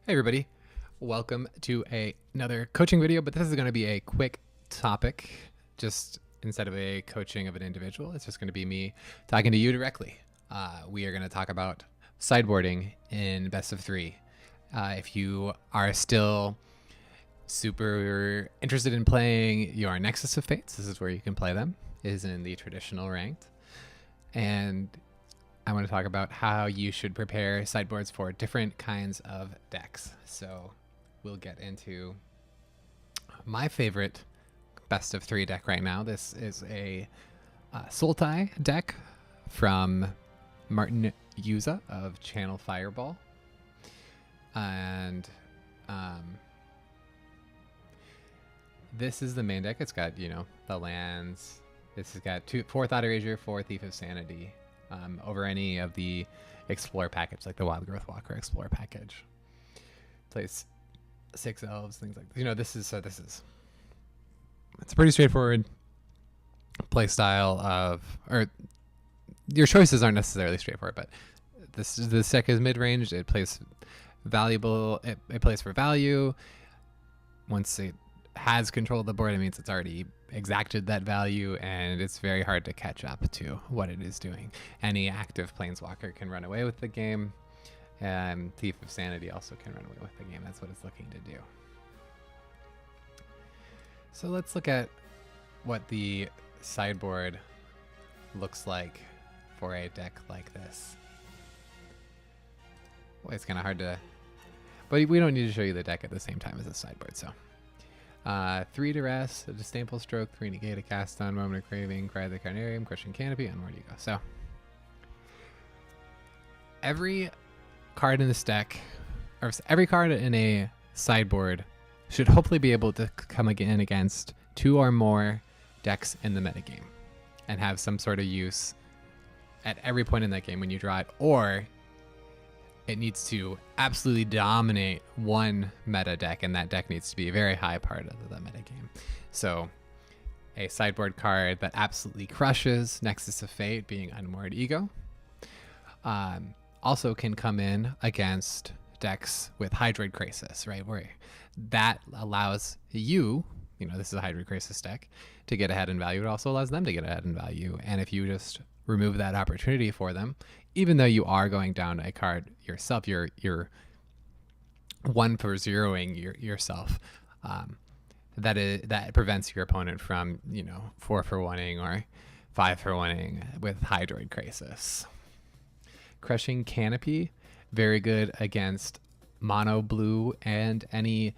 Hey everybody, welcome to another coaching video, but this is going to be a quick topic. Just instead of a coaching of an individual, it's just going to be me talking to you directly. We are going to talk about sideboarding in best of three. If you are still super interested in playing your Nexus of Fates, this is where you can play them, is in the traditional ranked. And I want to talk about how you should prepare sideboards for different kinds of decks. So we'll get into my favorite best of three deck right now. This is a Sultai deck from Martin Yuza of Channel Fireball. And this is the main deck. It's got, you know, the lands. This has got 4 Thought Erasure, 4 Thief of Sanity. Over any of the Explore package, like the Wild Growth Walker Explore package. Plays 6 elves, things like that. You know, this is it's a pretty straightforward play style of, or your choices aren't necessarily straightforward, but this deck is mid-range. It plays valuable. It plays for value. Once it has control of the board, it means it's already exacted that value, and it's very hard to catch up to what it is doing. Any active planeswalker can run away with the game, and Thief of Sanity also can run away with the game. That's what it's looking to do. So let's look at what the sideboard looks like for a deck like this. Boy, it's kind of hard to, but we don't need to show you the deck at the same time as the sideboard, so 3 Duress, a Disdainful Stroke, 3 Negate, a Cast on, Moment of Craving, Cry of the Carnarium, Crushing Canopy, and where do you go? So every card in this deck, or every card in a sideboard, should hopefully be able to come again against 2 or more decks in the metagame and have some sort of use at every point in that game when you draw it, or it needs to absolutely dominate one meta deck, and that deck needs to be a very high part of the meta game. So a sideboard card that absolutely crushes Nexus of Fate, being Unmoored Ego, also can come in against decks with Hydroid Krasis, right? Where that allows you know, this is a Hydroid Krasis deck, to get ahead in value. It also allows them to get ahead in value. And if you just remove that opportunity for them, even though you are going down a card yourself, you're 1 for 0ing yourself. That prevents your opponent from, you know, 4 for 1ing or 5 for 1ing with Hydroid Krasis. Crushing Canopy, very good against mono blue and any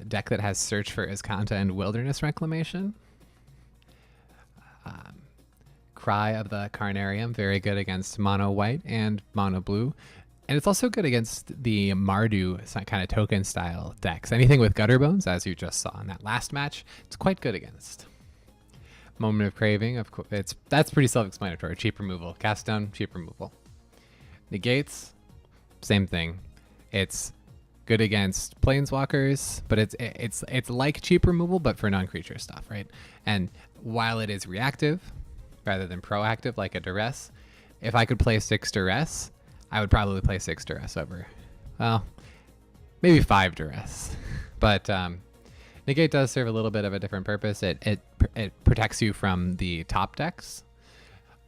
deck that has Search for Azcanta and Wilderness Reclamation. Cry of the Carnarium, very good against mono white and mono blue. And it's also good against the Mardu kind of token style decks. Anything with Gutter Bones, as you just saw in that last match, it's quite good against. Moment of Craving, of course, that's pretty self-explanatory. Cheap removal. Cast down, cheap removal. Negates, same thing. It's good against planeswalkers, but it's like cheap removal, but for non-creature stuff, right? And while it is reactive rather than proactive, like a Duress, if I could play 6 Duress, I would probably play 6 Duress over, well, maybe 5 Duress. But Negate does serve a little bit of a different purpose. It protects you from the top decks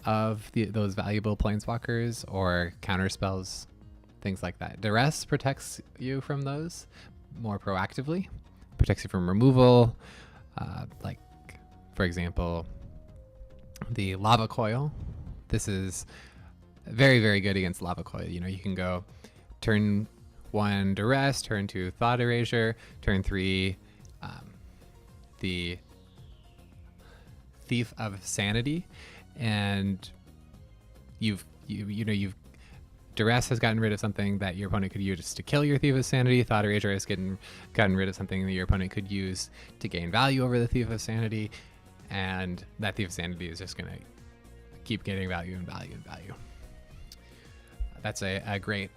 of those valuable planeswalkers or counter spells, things like that. Duress protects you from those more proactively. Protects you from removal, like, for example, the Lava Coil. This is very, very good against Lava Coil. You know, you can go turn 1 Duress, turn 2 Thought Erasure, turn 3 the Thief of Sanity, and you've Duress has gotten rid of something that your opponent could use to kill your Thief of Sanity. Thought Erasure has gotten rid of something that your opponent could use to gain value over the Thief of Sanity, and that Thief of Sanity is just going to keep getting value and value and value. That's a great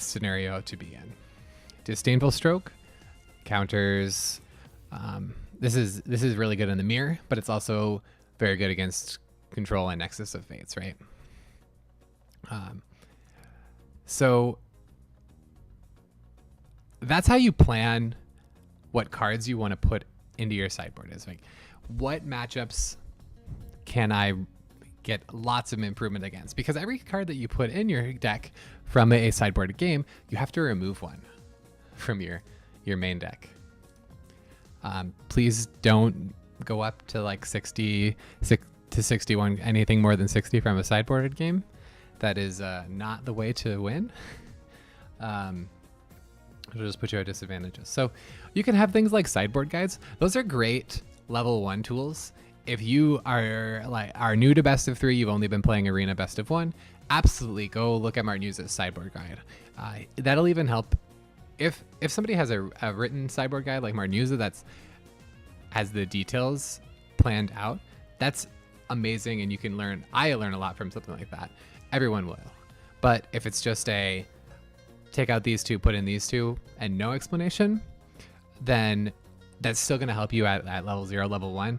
scenario to be in. Disdainful Stroke counters. This is really good in the mirror, but it's also very good against Control and Nexus of Fates, right? So that's how you plan what cards you want to put into your sideboard. Is like, what matchups can I get lots of improvement against? Because every card that you put in your deck from a sideboard game, you have to remove one from your main deck. Please don't go up to like 60 to 61, anything more than 60 from a sideboarded game. That is not the way to win. It'll just put you at disadvantages. So you can have things like sideboard guides. Those are great level 1 tools. If you are new to best of 3, you've only been playing arena best of 1, absolutely go look at Martinuse's sideboard guide. That'll even help if somebody has a written sideboard guide like Martinuse that's has the details planned out. That's amazing, and you can learn. I learn a lot from something like that. Everyone will. But if it's just a take out these two, put in these two, and no explanation, then that's still going to help you at level 0, level 1.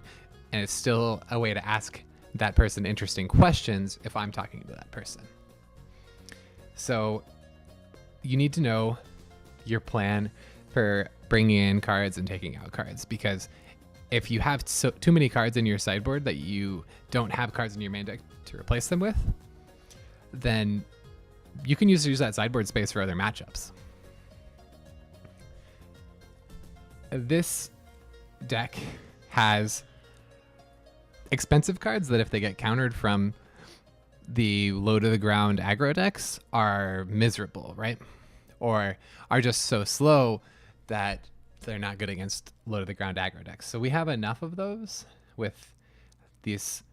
And it's still a way to ask that person interesting questions if I'm talking to that person. So you need to know your plan for bringing in cards and taking out cards, because if you have too many cards in your sideboard that you don't have cards in your main deck to replace them with, then you can use that sideboard space for other matchups. This deck has expensive cards that if they get countered from the low to the ground aggro decks are miserable, right? Or are just so slow that they're not good against low to the ground aggro decks. So we have enough of those with these,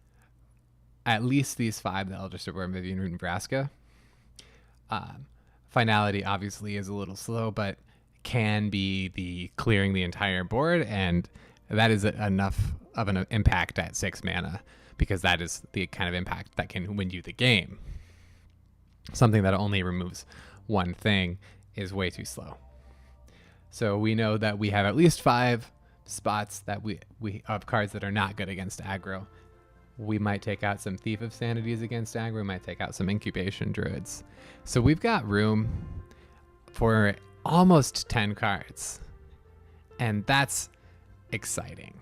at least these 5, the Elder Sterborn, Vivian Root, and Vraska. Finality obviously is a little slow, but can be the clearing the entire board, and that is enough of an impact at 6 mana, because that is the kind of impact that can win you the game. Something that only removes one thing is way too slow. So we know that we have at least 5 spots that we of cards that are not good against aggro. We might take out some Thief of Sanities against aggro. We might take out some Incubation Druids. So we've got room for almost 10 cards, and that's exciting.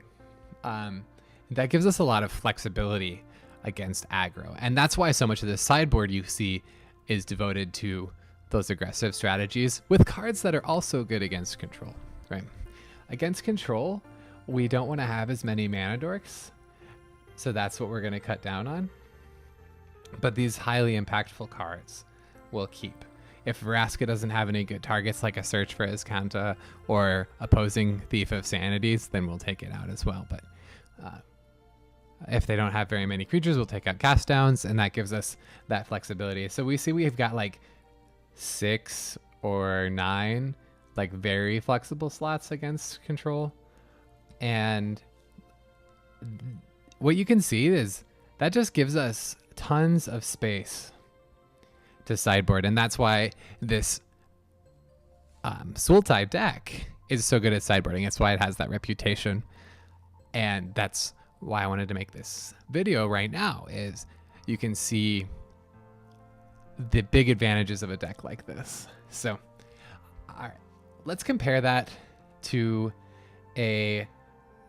That gives us a lot of flexibility against aggro, and that's why so much of the sideboard you see is devoted to those aggressive strategies with cards that are also good against control, right? Against control, we don't want to have as many mana dorks, so that's what we're going to cut down on. But these highly impactful cards will keep. If Vraska doesn't have any good targets like a Search for Azcanta or opposing Thief of Sanities, then we'll take it out as well. But if they don't have very many creatures, we'll take out cast downs, and that gives us that flexibility. So we see we've got like 6 or 9 like very flexible slots against control. And what you can see is that just gives us tons of space to sideboard, and that's why this Sultai deck is so good at sideboarding. That's why it has that reputation, and that's why I wanted to make this video right now. Is you can see the big advantages of a deck like this. So, all right, let's compare that to a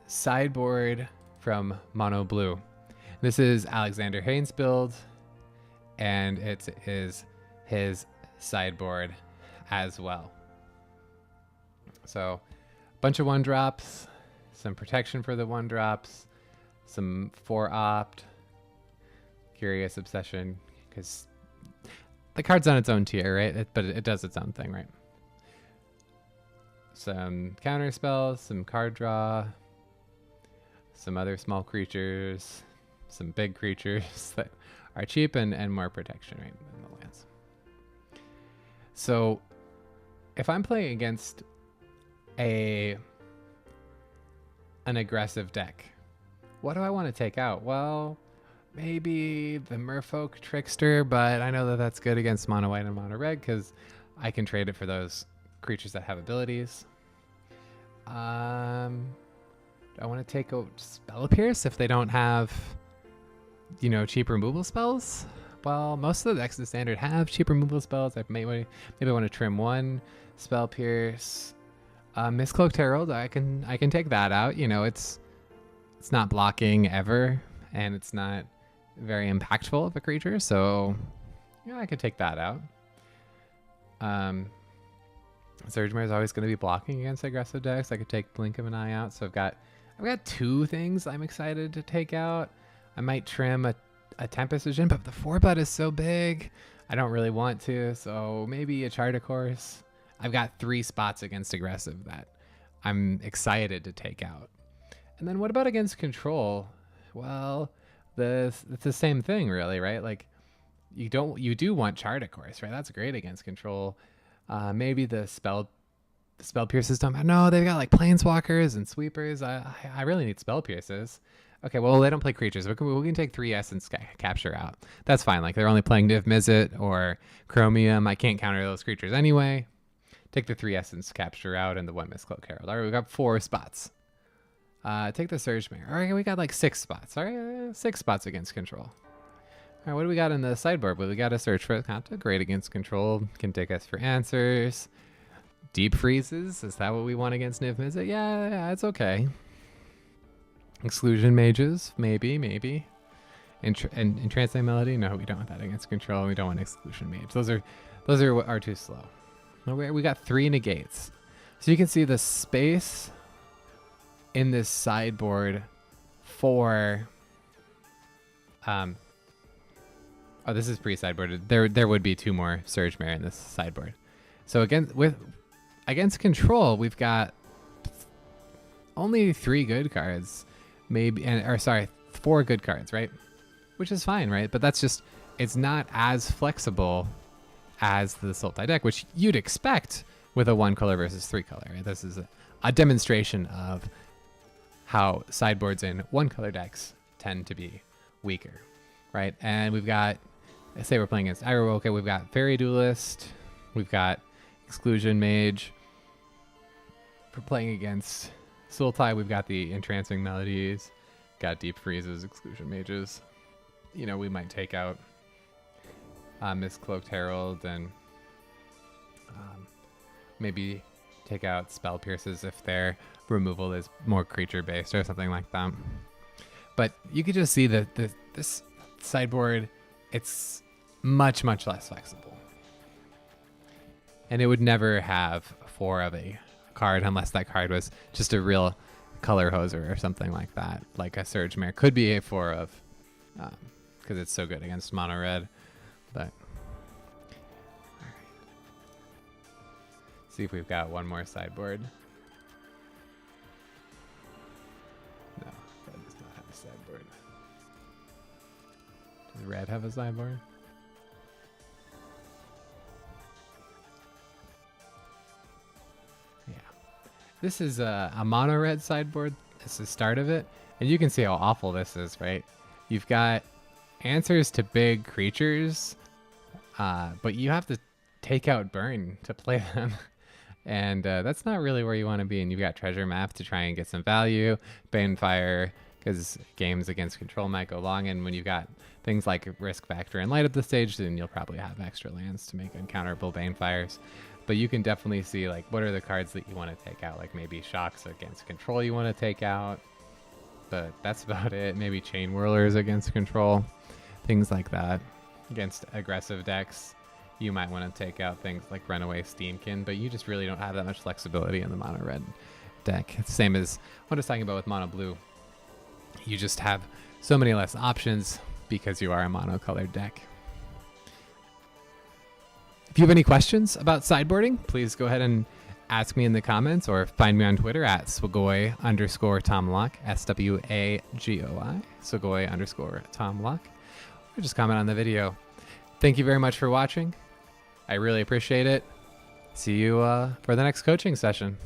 sideboard from Mono Blue. This is Alexander Haynes' build, and it is his sideboard as well. So a bunch of 1-drops, some protection for the 1-drops, some 4-opt, Curious Obsession, because the card's on its own tier, right? But it does its own thing, right? Some counter spells, some card draw, some other small creatures, some big creatures that are cheap and more protection, right, in the lands. So if I'm playing against an aggressive deck, what do I want to take out? Well, maybe the Merfolk Trickster, but I know that that's good against mono white and mono red because I can trade it for those creatures that have abilities. Do I want to take out Spell Pierce if they don't have, cheap removal spells? well, most of the decks in standard have cheap removal spells. I maybe want to trim one. Spell Pierce, Mistcloaked Herald. I can take that out. You know, it's not blocking ever, and it's not very impactful of a creature, so yeah, I could take that out. Surgemare is always going to be blocking against aggressive decks. I could take Blink of an Eye out. So I've got 2 things I'm excited to take out. I might trim a Tempest Vision, but the 4-bet is so big, I don't really want to. So maybe a Chart of Course. I've got 3 spots against aggressive that I'm excited to take out. And then what about against control? Well, it's the same thing, really, right? Like you do want Chart of Course, right? That's great against control. Maybe the spell pierce system. No, they've got like planeswalkers and sweepers. I really need spell pierces. Okay, well, they don't play creatures. We can take 3 Essence Capture out. That's fine. Like they're only playing Niv Mizzet or Chromium. I can't counter those creatures anyway. Take the 3 Essence Capture out and the 1 Mistcloaked Herald. All right, we got 4 spots. Take the Surgemare. All right, we got like 6 spots. All right, 6 spots against control. All right, what do we got in the sideboard? Well, we got a Search for Conta. Great against control. Can take us for answers. Deep Freezes. Is that what we want against Niv Mizzet? Yeah, it's okay. Exclusion Mages. Maybe. Entrancing Melody. No, we don't want that against control. We don't want Exclusion Mage. Those are too slow. We got 3 negates. So you can see the space in this sideboard for oh, this is pre-sideboarded. There would be 2 more Surgemare in this sideboard. So against control, we've got only 3 good cards, maybe, or sorry, 4 good cards, right? Which is fine, right? But that's just, it's not as flexible as the Sultai deck, which you'd expect with a 1-color versus 3-color. Right? This is a demonstration of how sideboards in 1-color decks tend to be weaker, right? And we've got, let's say we're playing against Iroh. Okay, we've got Fairy Duelist, we've got Exclusion Mage. For playing against Sultai, we've got the Entrancing Melodies, got Deep Freezes, Exclusion Mages. You know, we might take out Mistcloaked Herald and maybe take out Spell Pierces if their removal is more creature based or something like that. But you could just see that this sideboard, it's much less flexible, and it would never have 4 of a card unless that card was just a real color hoser or something like that, like a Surgemare could be a 4 of, because it's so good against mono red. But all right, see if we've got one more sideboard. No, that does not have a sideboard. Does red have a sideboard? Yeah. This is a mono red sideboard. This is the start of it. And you can see how awful this is, right? You've got answers to big creatures, but you have to take out burn to play them. And that's not really where you want to be. And you've got Treasure Map to try and get some value. Banefire, because games against control might go long. And when you've got things like Risk Factor and Light up the stage, then you'll probably have extra lands to make uncounterable Banefires. But you can definitely see, like, what are the cards that you want to take out? Like maybe Shocks against control you want to take out. But that's about it. Maybe Chain Whirlers against control. Things like that. Against aggressive decks, you might want to take out things like Runaway Steamkin, but you just really don't have that much flexibility in the mono red deck. It's the same as what I was talking about with mono blue. You just have so many less options because you are a monocolored deck. If you have any questions about sideboarding, please go ahead and ask me in the comments or find me on Twitter at Swagoi_TomLock, SWAGOI, Swagoi_TomLock, or just comment on the video. Thank you very much for watching. I really appreciate it. See you for the next coaching session.